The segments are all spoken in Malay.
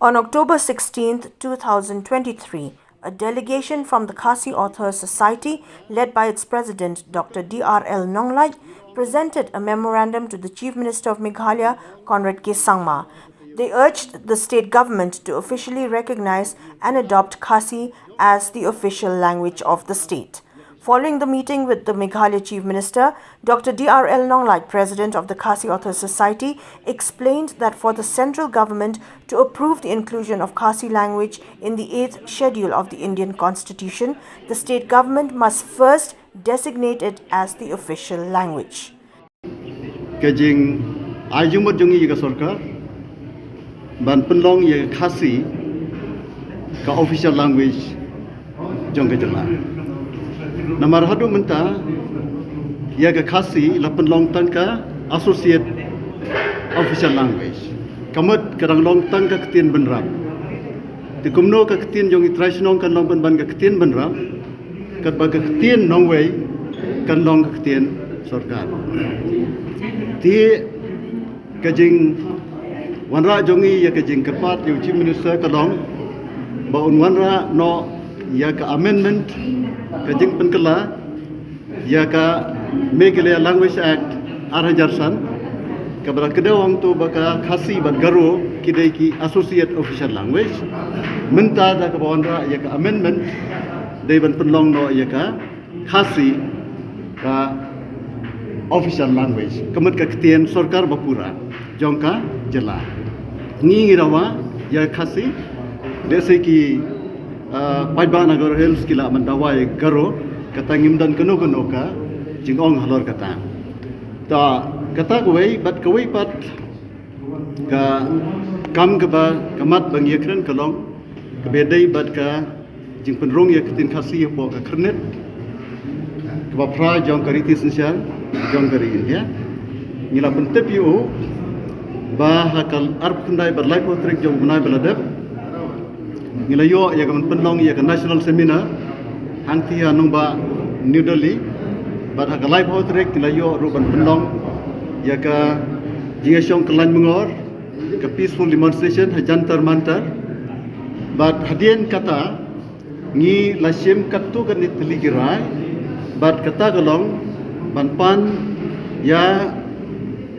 On October 16, 2023, a delegation from the Khasi Authors Society, led by its president, Dr. R L Nonglait, presented a memorandum to the Chief Minister of Meghalaya, Conrad K Sangma. They urged the state government to officially recognize and adopt Khasi as the official language of the state. Following the meeting with the Meghalaya Chief Minister, Dr. R L Nonglait, President of the Khasi Authors Society, explained that for the central government to approve the inclusion of Khasi language in the 8th schedule of the Indian Constitution, the state government must first designate it as the official language. Kajing ajumut jongi yiga sarkar ban penlong yiga Khasi ka official language jong ka jala. Namar hadu menta yaga Khasi la penlong tangka associate official language. Kamut kadang long tang ka ketien benrap. Ti kumno ka ketien jong traditional kan long ban ka ketien benrap. Kat ba ka ketien nongwei kan long ka ketien sarkar. Ti kajing wanra jongi ya kajing kepat yu Chief Minister kalong ba wanra no ya ka amendment kajing penkela ya ka Meghalaya Language Act Arhajarsan kabra kedawang tu baka Khasi bat garo kidai ki associate official language menta da ka wanra ya ka amendment dai ban penlong no ya ka Khasi ka official language kemet ka ketien sarkar bapura jongka jela ngi rawa ya Khasi dese ki pajba nagar hills kila mandawai garo kata ngimdan keno ka jingong halor kata ta kata kuwei bat kuwei pat ka kam ka ba kamat bang yakren kalong ka bedai bat ka jing penrong ya ketin Khasi po ka kernet ka ba pra jong kariti sensial jong kari ya ngila pentep yu ba hakal arp kundai berlai potrik jong bunai beladep ngila yo ya kan penlong ya kan national seminar hangti ya nong ba New Delhi ba hakal live potrik ngila yo ruban penlong ya ka jingasong kelan mengor ka peaceful demonstration hajantar mantar ba hadien kata ngi lasim katu kan itligirai ba kata galong banpan ya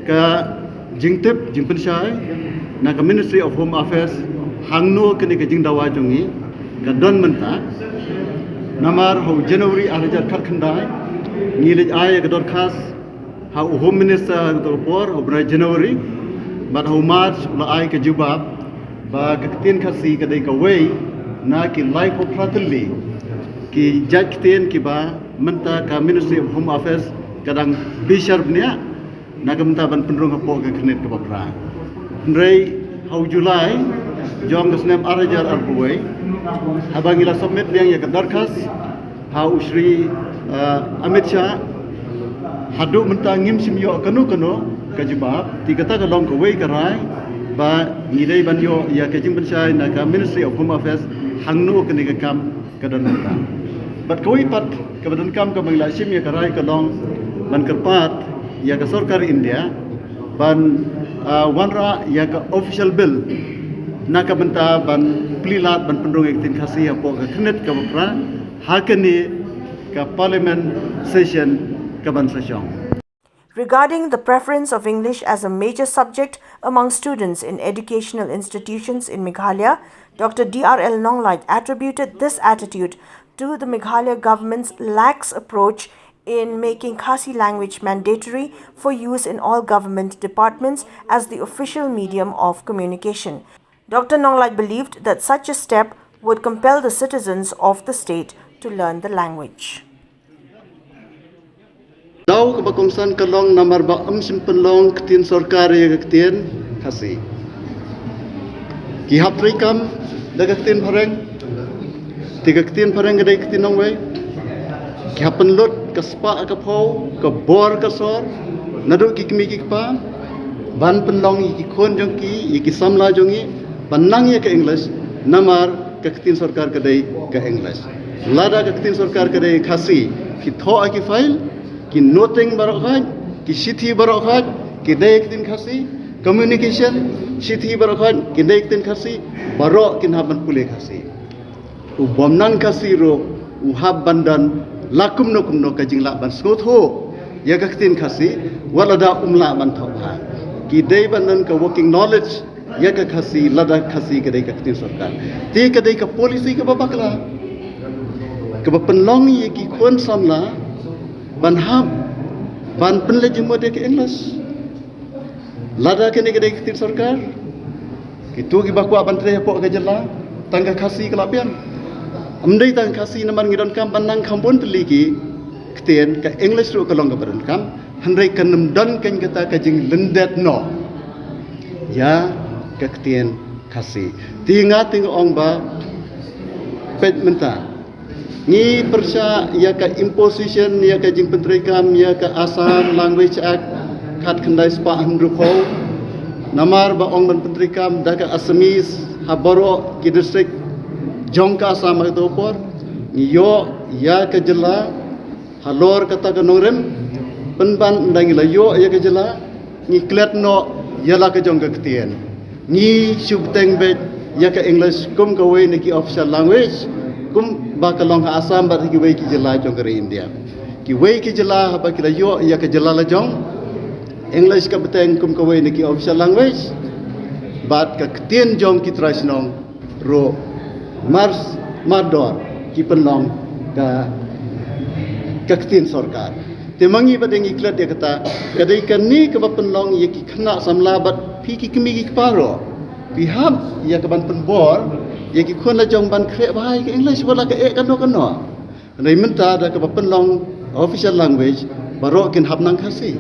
ka jingtip jingpensyai na ka Ministry of Home Affairs hangno kini ka jingdawa jongi ka don menta namar ho January 2000 ngilij ay ka don khas ha Home Minister to por ho January but ho March la ay ka jubab ba ka tin Khasi ka dai ka way na ki life of fraternity ki judge tin ki ba menta ka Ministry of Home Affairs kadang bishar nia nagamta ban penrung hapo ka knet ka babra ndrei hau July jong ka snem arajar arbuai habang ila submit yang ya darkas hau Shri Amit Shah hadu menta ngim simyo kanu ka jibab ti kata ka long ka wei ka rai ba ngidei ban yo ya ka jing pensai na ka Ministry of Home Affairs hangno ka ni ka kam ka dan menta bat koi pat ka badan kam ka mangla sim ya ka rai ka long ban kerpat ya ka sarkar India ban wanra ya ka official bill na ka benta ban plilat ban pendrong ektin Khasi apo ka knet ka bapra hakani ka parliament session ka ban session. Regarding the preference of English as a major subject among students in educational institutions in Meghalaya, Dr. R L Nonglait attributed this attitude to the Meghalaya government's lax approach in making Khasi language mandatory for use in all government departments as the official medium of communication. Dr. Nonglait believed that such a step would compel the citizens of the state to learn the language. Daw kabakongsan kalong namar ba simpen long ketin sarkari ketin Khasi ki haprikam daga ketin pareng tiga ketin pareng gadai ketin nongwei ki hapen lot kaspa ka phau ka bor ka sor nadu ki kimi ki pa ban penlong ki khon jong ki samla jongi panang ya ka English namar ka ketin sarkar kadai ka English lada ka ketin sarkar kadai Khasi ki tho ki file ki noting barok haj ki sithi barok haj ki dai ketin Khasi communication Sithi barakon kinai tin khasi barok kin haban pule khasi. U bomnan khasi ro u hab bandan lakum no kajing la ban sngot ho ya ka tin khasi walada umla ban thawha. Ki dei bandan ka working knowledge ya ka khasi lada khasi ka dei ka tin sarkar. Ti ka dei ka policy ka babakla. Ka penlong ye ki khon samla ban hab ban penle jumode ke English. Lada kene ke dei ka tin sarkar. Itu ki bakwa bantre pok ke jela tangga khasi kelapian. Amdai tang khasi naman ngidon kam banang kampun teliki ketien ka English ru kalong ka baran kam handai kanam dan kan kata kajing lendet no. Ya ka ketien khasi. Tinga ong ba pet menta. Ni persya ya ka imposition ya ka jing penteri kam ya ka Assam Language Act kat kendai spa handru ko. Namar ba ong ban penteri kam daga Assamese habaro ki district jongka sama itu por yo ya ke jela halor kata ke nongren penban ndangi la yo ya ke jela ni klet no ya la ke jong ke ketien ni subteng be ya ke English kum ke we ni ki official language kum ba ka long Assam ba ki we ki jela jong ke India ki we ki jela ba ki la yo ya ke jela la jong English ka beteng kum ke we ni ki official language bat ka ketien jong ki trasnong ro Mars Mador ki penlong ka kaktin sarkar. Temangi badeng iklat dia kata kadai kan ni ke penlong ye ki kena samlabat pi ki kemi ki paro. Piham ya ke ban penbor ye ki khon la jong ban kre bahai ke English wala ke kan no. Nai menta da ke penlong official language baro kin hab nang khasi.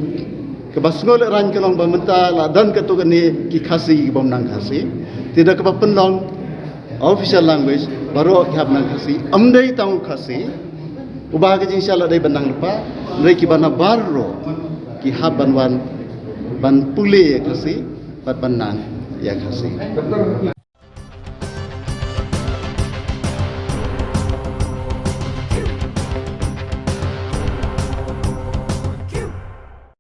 Ke basngol ran ke long ba menta la dan ke tu ni ki khasi ki bom nang khasi. Tidak ke penlong official language baru ki habnang khasi amdai tang khasi ubah ke insyaallah dai bandang lupa dai ki bana barro ki haban wan ban pule khasi bat banang ya khasi